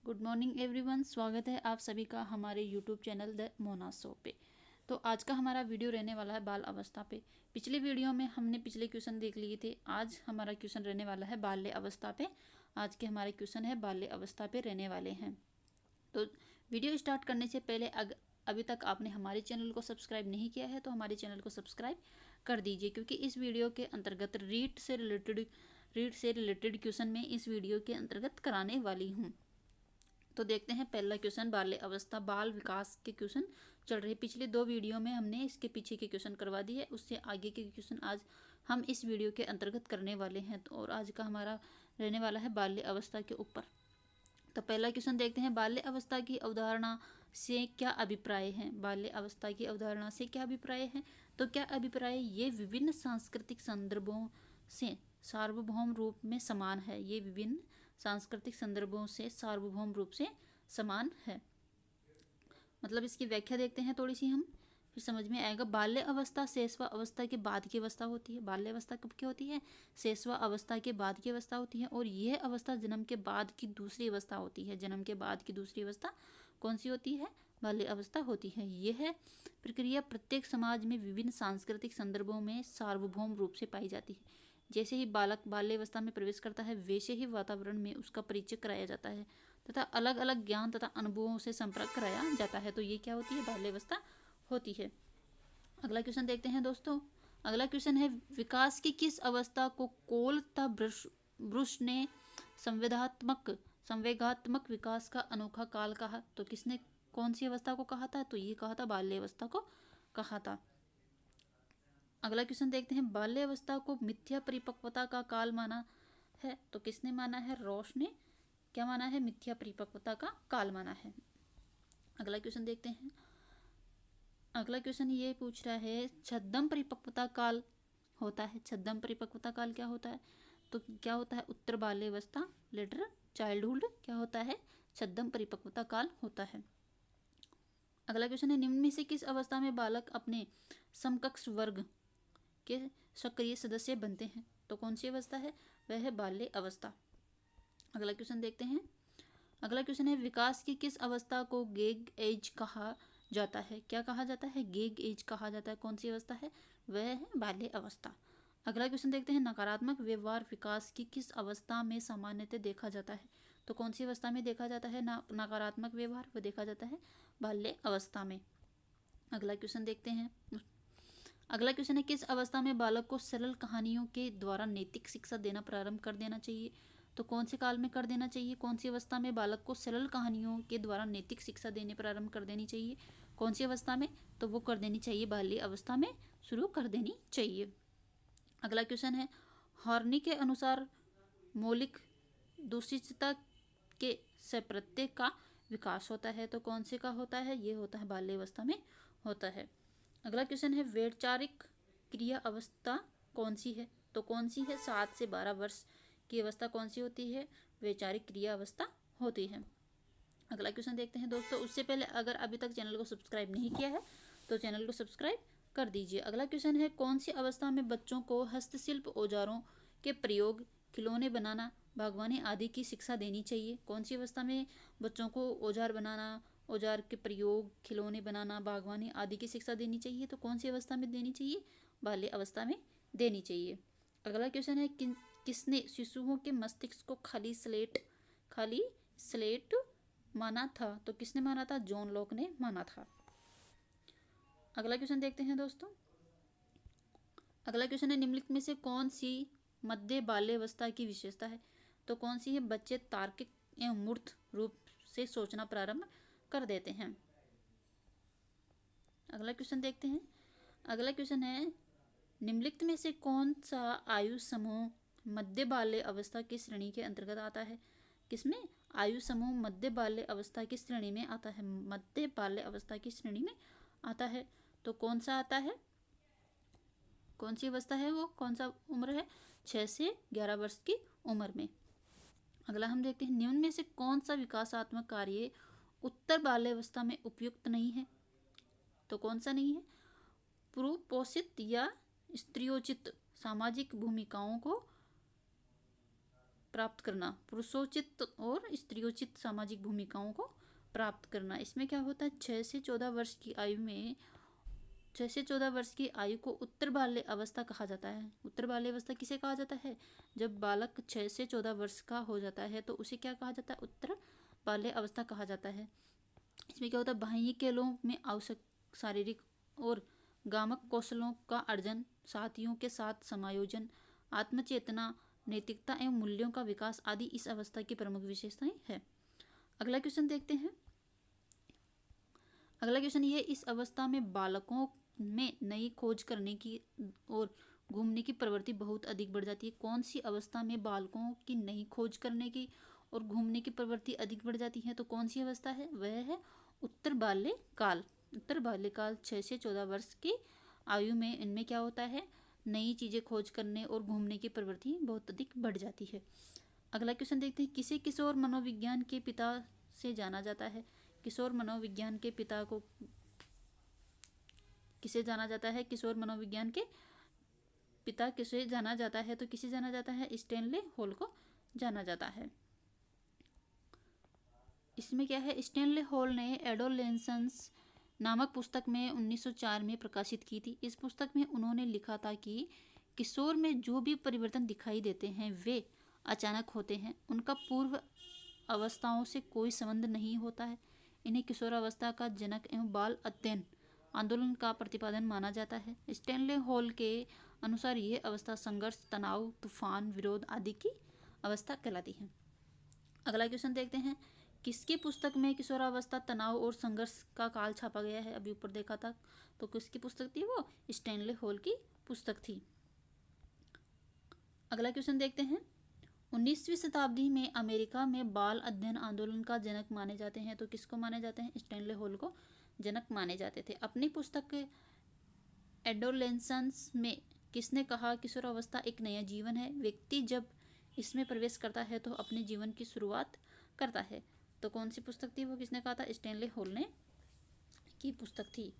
Good morning everyone. स्वागत है आप सभी का हमारे YouTube channel the Mona show पे। तो आज का हमारा वीडियो रहने वाला है बाल अवस्था पे। पिछले वीडियो में हमने पिछले क्वेश्चन देख लिए थे। आज हमारा क्वेश्चन रहने वाला है बाल्य अवस्था पे। आज के हमारे क्वेश्चन है बाल्य अवस्था पे रहने वाले हैं। तो वीडियो स्टार्ट करने से पहले अभी तक आपने हमारे चैनल को सब्सक्राइब नहीं किया है तो हमारे चैनल को सब्सक्राइब कर दीजिए, क्योंकि इस वीडियो के अंतर्गत रीड से रिलेटेड क्वेश्चन में इस वीडियो के अंतर्गत कराने वाली हूँ। तो देखते हैं पहला क्वेश्चन, बाल्य अवस्था बाल विकास के क्वेश्चन चल रहे। पिछले दो वीडियो में हमने इसके पीछे के क्वेश्चन करवा दिए, उससे आगे के क्वेश्चन आज हम इस वीडियो के अंतर्गत करने वाले हैं। तो और आज का हमारा रहने वाला है बाल्य अवस्था के ऊपर। तो पहला क्वेश्चन देखते हैं, बाल्य अवस्था की अवधारणा से क्या अभिप्राय है। बाल्य अवस्था की अवधारणा से क्या अभिप्राय है। तो क्या अभिप्राय, ये विभिन्न सांस्कृतिक संदर्भों से सार्वभौम रूप में समान है। ये विभिन्न सांस्कृतिक संदर्भों से सार्वभौम रूप से समान है। मतलब इसकी व्याख्या देखते हैं थोड़ी सी हम, फिर समझ में आएगा। बाल्य अवस्था शैशव अवस्था के बाद की अवस्था होती है। बाल्य अवस्था कब की होती है? शैशव अवस्था के बाद की अवस्था होती है। और यह अवस्था जन्म के बाद की दूसरी अवस्था होती है। जन्म के बाद की दूसरी अवस्था कौन सी होती है? बाल्य अवस्था होती है। यह प्रक्रिया प्रत्येक समाज में विभिन्न सांस्कृतिक संदर्भों में सार्वभौम रूप से पाई जाती है। जैसे ही बालक बाल्यावस्था में प्रवेश करता है वैसे ही वातावरण में उसका परिचय कराया जाता है तथा अलग अलग ज्ञान तथा अनुभवों से संपर्क कराया जाता है। तो ये क्या होती है? बाल्यावस्था होती है। अगला क्वेश्चन देखते हैं दोस्तों। अगला क्वेश्चन है, विकास की किस अवस्था को कोल तथा ब्रुश ने संवेगात्मक विकास का अनोखा काल कहा। तो किसने कौन सी अवस्था को कहा था? तो ये कहा था बाल्यावस्था को कहा था। अगला क्वेश्चन देखते हैं, बाल्य अवस्था को मिथ्या परिपक्वता का काल माना है। तो किसने माना है? रॉस ने क्या माना है? मिथ्या परिपक्वता का काल माना है। अगला क्वेश्चन देखते हैं। अगला क्वेश्चन ये पूछ रहा है, छद्म परिपक्वता काल होता है। छद्म परिपक्वता काल क्या होता है? तो क्या होता है? उत्तर बाल्यावस्था, लेटर चाइल्डहुड क्या होता है? छद्म परिपक्वता काल होता है। अगला क्वेश्चन है, निम्न में से किस अवस्था में बालक अपने समकक्ष वर्ग के सक्रिय सदस्य बनते हैं। तो कौन सी अवस्था है? वह है बाल्य अवस्था। अगला क्वेश्चन देखते हैं। अगला क्वेश्चन है, विकास की किस अवस्था को गेग एज कहा जाता है। क्या कहा जाता है? गेग एज कहा जाता है। कौन सी अवस्था है? वह है बाल्य अवस्था। अगला क्वेश्चन देखते हैं, नकारात्मक व्यवहार विकास की किस अवस्था में सामान्यतः देखा जाता है। तो कौन सी अवस्था में देखा जाता है नकारात्मक व्यवहार? वो देखा जाता है बाल्य अवस्था में। अगला क्वेश्चन देखते हैं। अगला क्वेश्चन है, किस अवस्था में बालक को सरल कहानियों के द्वारा नैतिक शिक्षा देना प्रारंभ कर देना चाहिए। तो कौन से काल में कर देना चाहिए? कौन सी अवस्था में बालक को सरल कहानियों के द्वारा नैतिक शिक्षा देने प्रारंभ कर देनी चाहिए? कौन सी अवस्था में? तो वो कर देनी चाहिए बाल्य अवस्था में शुरू कर देनी चाहिए। अगला क्वेश्चन है, हॉर्नी के अनुसार मौलिक दुश्चिता के सप्रत्यय का विकास होता है। तो कौन से का होता है? ये होता है बाल्यावस्था में होता है। अगला क्वेश्चन है, वैचारिक क्रिया अवस्था कौन सी है। तो कौन सी है? 7 से 12 वर्ष की अवस्था कौन सी होती है? वैचारिक क्रिया अवस्था होती है। अगला क्वेश्चन देखते हैं दोस्तों। उससे पहले अगर अभी तक चैनल को सब्सक्राइब नहीं किया है तो चैनल को सब्सक्राइब कर दीजिए। अगला क्वेश्चन है, कौन सी अवस्था में बच्चों को हस्तशिल्प औजारों के प्रयोग, खिलौने बनाना, बागवानी आदि की शिक्षा देनी चाहिए। कौन सी अवस्था में बच्चों को औजार बनाना, औजार के प्रयोग, खिलौने बनाना, बागवानी आदि की शिक्षा देनी चाहिए। तो कौन सी अवस्था में देनी चाहिए? बाल्य अवस्था में देनी चाहिए। अगला क्वेश्चन है, किसने शिशुओं के मस्तिष्क को खाली स्लेट माना था। तो किसने माना था? जॉन लॉक ने माना था। अगला क्वेश्चन देखते हैं दोस्तों। अगला क्वेश्चन है, निम्नलिखित में से कौन सी मध्य बाल्यावस्था की विशेषता है। तो कौन सी है? बच्चे तार्किक एवं मूर्त रूप से सोचना प्रारंभ कर देते हैं। अगला क्वेश्चन देखते हैं। अगला क्वेश्चन है, निम्नलिखित में से कौन सा आयु समूह मध्य बाल्य अवस्था की श्रेणी के अंतर्गत आता है। किसमें? आयु समूह मध्य बाल्य अवस्था की श्रेणी में आता है। मध्य बाल्य अवस्था की श्रेणी में आता है। तो कौन सा आता है? कौन सी अवस्था है वो? कौन सा उम्र है? 6 से 11 वर्ष की उम्र में। अगला हम देखते हैं, निम्न में से कौन सा विकासात्मक कार्य उत्तर बाल्यावस्था में उपयुक्त नहीं है। तो कौन सा नहीं है? पूर्व पोषित या स्त्रियोचित सामाजिक भूमिकाओं को प्राप्त करना, पुरुषोचित और स्त्रियोचित सामाजिक भूमिकाओं को प्राप्त करना। इसमें क्या होता है, 6 से 14 वर्ष की आयु में 6 से 14 वर्ष की आयु को उत्तर बाल्य अवस्था कहा जाता है। उत्तर बाल्य अवस्था किसे कहा जाता है, जब बालक 6 से 14 वर्ष का हो जाता है तो उसे क्या कहा जाता है, उत्तर बाल्य अवस्था कहा जाता है। इसमें क्या होता है, बाह्य खेलों में आवश्यक शारीरिक और गामक कौशलों का अर्जन, साथियों के साथ समायोजन, आत्मचेतना, नैतिकता एवं मूल्यों का विकास आदि इस अवस्था की प्रमुख विशेषताएं है। अगला क्वेश्चन देखते हैं। अगला क्वेश्चन ये, इस अवस्था में बालकों में नई खोज करने की और घूमने की प्रवृत्ति बहुत अधिक बढ़ जाती है। कौन सी अवस्था में बालकों की नई खोज करने की और घूमने की प्रवृत्ति अधिक बढ़ जाती है, तो कौन सी अवस्था है, वह है उत्तर बाल्यकाल। उत्तर बाल्यकाल 6 से 14 वर्ष की आयु में इनमें क्या होता है, नई चीज़ें खोज करने और घूमने की प्रवृत्ति बहुत अधिक बढ़ जाती है। अगला क्वेश्चन देखते हैं, किसे किशोर मनोविज्ञान के पिता से जाना जाता है। किशोर मनोविज्ञान के पिता को किसे जाना जाता है, किशोर मनोविज्ञान के पिता किसे जाना जाता है, तो किसे जाना जाता है, स्टैनले हॉल को जाना जाता है। इसमें क्या है, स्टैनले हॉल ने एडोलेसेंस नामक पुस्तक में 1904 में प्रकाशित की थी। इस पुस्तक में उन्होंने लिखा था कि किशोर में जो भी परिवर्तन दिखाई देते हैं वे अचानक होते हैं, उनका पूर्व अवस्थाओं से कोई संबंध नहीं होता है। इन्हें किशोरावस्था का जनक एवं बाल अध्ययन आंदोलन का प्रतिपादन माना जाता है। स्टैनले हॉल के अनुसार ये अवस्था संघर्ष, तनाव, तूफान, विरोध आदि की अवस्था कहलाती है। अगला क्वेश्चन देखते हैं, किसकी पुस्तक में किशोरावस्था, तनाव और संघर्ष का काल छापा गया है। अभी ऊपर देखा था, तो किसकी पुस्तक थी वो, स्टैनले हॉल की पुस्तक थी। अगला क्वेश्चन देखते हैं, 19वीं शताब्दी में अमेरिका में बाल अध्ययन आंदोलन का जनक माने जाते हैं, तो किसको माने जाते हैं, स्टैनले हॉल को जनक माने जाते थे। अपनी पुस्तक एडोलेसेंस में किसने कहा, किशोरावस्था एक नया जीवन है, व्यक्ति जब इसमें प्रवेश करता है तो अपने जीवन की शुरुआत करता है। तो कौन सी पुस्तक थी वो, किसने कहा था, स्टैनले हॉल ने की पुस्तक थी।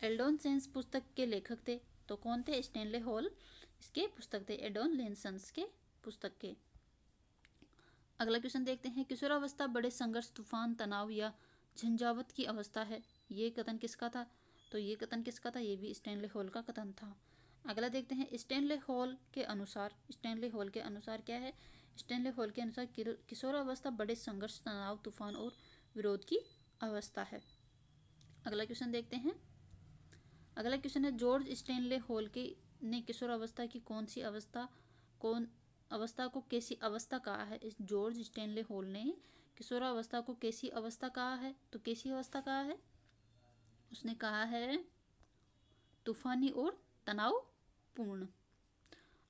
एडोलेसेंस पुस्तक के लेखक थे, तो कौन थे, स्टैनले हॉल इसके पुस्तक थे, एडोलेसेंस के पुस्तक के। अगला क्वेश्चन देखते हैं, किशोरावस्था बड़े संघर्ष, तूफान, तनाव या झंझावत की अवस्था है। ये कथन किसका था, तो ये कथन किसका था, ये भी स्टैनले हॉल का कथन था। अगला देखते हैं, स्टैनले हॉल के अनुसार, स्टैनले हॉल के अनुसार क्या है, स्टैनले हॉल के अनुसार किशोरावस्था बड़े संघर्ष, तनाव, तूफान और विरोध की अवस्था है। अगला क्वेश्चन देखते हैं। अगला क्वेश्चन है, जॉर्ज स्टैनले हॉल के ने किशोरावस्था की कौन सी अवस्था को कैसी अवस्था कहा है। इस जॉर्ज स्टैनले हॉल ने किशोरावस्था को कैसी अवस्था कहा है, तो कैसी अवस्था कहा है, उसने कहा है तूफानी और तनावपूर्ण।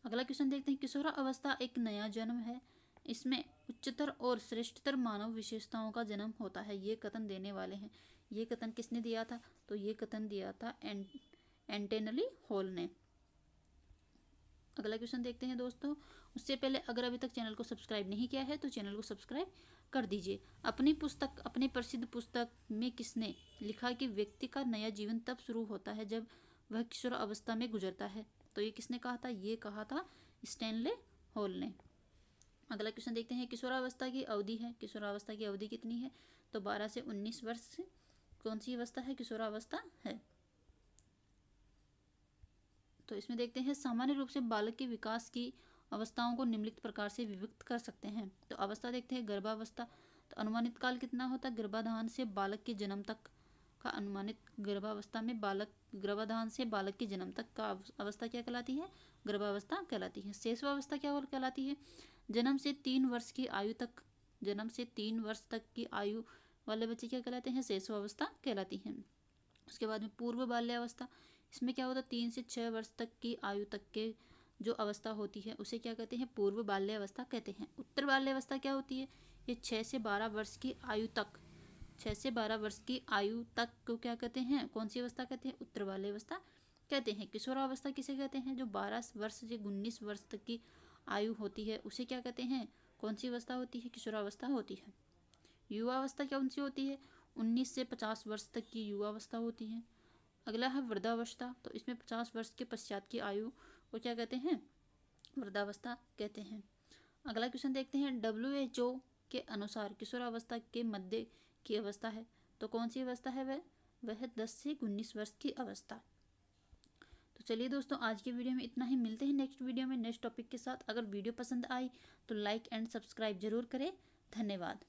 अगला क्वेश्चन देखते हैं, किशोरावस्था एक नया जन्म है, इसमें उच्चतर और श्रेष्ठतर मानव विशेषताओं का जन्म होता है। ये कथन देने वाले हैं। ये कथन किसने दिया था, तो ये कथन दिया था एंटेनली हॉल ने। अगला क्वेश्चन देखते हैं दोस्तों। उससे पहले अगर अभी तक चैनल को सब्सक्राइब नहीं किया है तो चैनल को सब्सक्राइब कर दीजिए। अपनी प्रसिद्ध पुस्तक में किसने लिखा कि व्यक्ति का नया जीवन तब शुरू होता है जब वह किशोर अवस्था में गुजरता है, तो ये किसने कहा था, ये कहा था स्टैनले हॉल ने। अगला क्वेश्चन देखते हैं, किशोरावस्था की अवधि है, किशोरावस्था की अवधि कितनी है, तो 12 से 19 वर्ष कौन सी अवस्था है, किशोरावस्था है। तो इसमें देखते हैं, सामान्य रूप से बालक के विकास की अवस्थाओं को निम्नलिखित प्रकार से विभक्त कर सकते हैं। तो अवस्था देखते हैं, गर्भावस्था, तो अनुमानित काल कितना होता है, गर्भाधान से बालक के जन्म तक का अनुमानित, गर्भावस्था में गर्भाधान से बालक के जन्म तक का अवस्था क्या कहलाती है, गर्भावस्था कहलाती है। शैशवावस्था क्या कहलाती है, जन्म से 3 वर्ष की आयु तक, जन्म से 3 वर्ष तक की आयु वाले बच्चे क्या कहलाते हैं, शैशवावस्था कहलाती हैं। उसके बाद में पूर्व बाल्यावस्था, इसमें क्या होता है, 3 से 6 वर्ष तक की आयु तक के जो अवस्था होती है उसे क्या कहते हैं, पूर्व बाल्यावस्था कहते हैं। उत्तर बाल्यावस्था क्या होती है, ये 6 से 12 वर्ष की आयु तक, 6 से 12 वर्ष की आयु तक को क्या कहते हैं, कौन सी अवस्था कहते हैं, उत्तर बाल्यावस्था कहते हैं। किशोरावस्था किसे कहते हैं, जो 12 वर्ष से 19 वर्ष तक की आयु होती है उसे क्या कहते हैं, कौन सी अवस्था होती है, किशोरावस्था होती है। युवावस्था कौन सी होती है, 19 से 50 वर्ष तक की युवावस्था होती है। अगला है वृद्धावस्था, तो इसमें 50 वर्ष के पश्चात की आयु को क्या कहते हैं, वृद्धावस्था कहते हैं। अगला क्वेश्चन देखते हैं, WHO के अनुसार किशोरावस्था के मध्य की अवस्था है, तो कौन सी अवस्था है वह 10 से 19 वर्ष की अवस्था। तो चलिए दोस्तों, आज की वीडियो में इतना ही। मिलते हैं नेक्स्ट वीडियो में नेक्स्ट टॉपिक के साथ। अगर वीडियो पसंद आई तो लाइक एंड सब्सक्राइब जरूर करें। धन्यवाद।